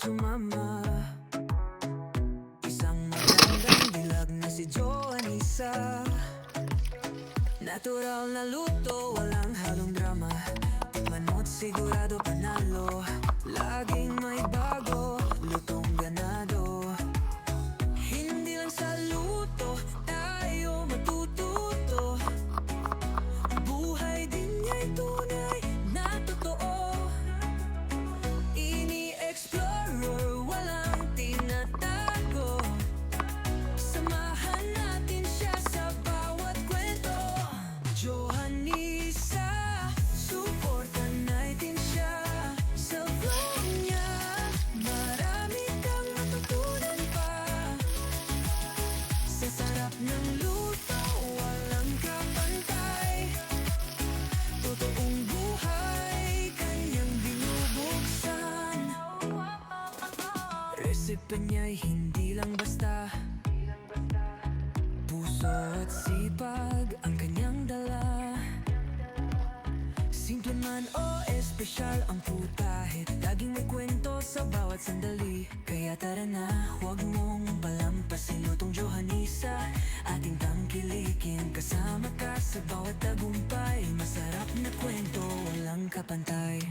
sumama. Isang magandang dilag na si Joannisa. Natural na luto, walang halong drama. Tikman mo't sigurado panalo. Laging may bago, lutong ganado. Hindi lang sa luto tayo matututo. Buhay din niya'y tunay na totoo. Ini-explorer, walang tinatago. Samahan natin siya sa bawat kwento. Joannisa, suportan natin siya. Sa vlog niya, marami kang matutunan pa. Sa sarap ng luto, walang kapantay. Totoong buhay, kanyang binubuksan. Resipe niya'y hindi lang basta. Puso at sipag ang kanyang dala. Simple man o espesyal ang putahe, laging may kwento sa bawat sandali. Kaya tara na, huwag mong palampasin lutong Joannisa. Ating tangkilikin, kasama ka sa bawat tagumpay. Masarap na kwento, walang kapantay.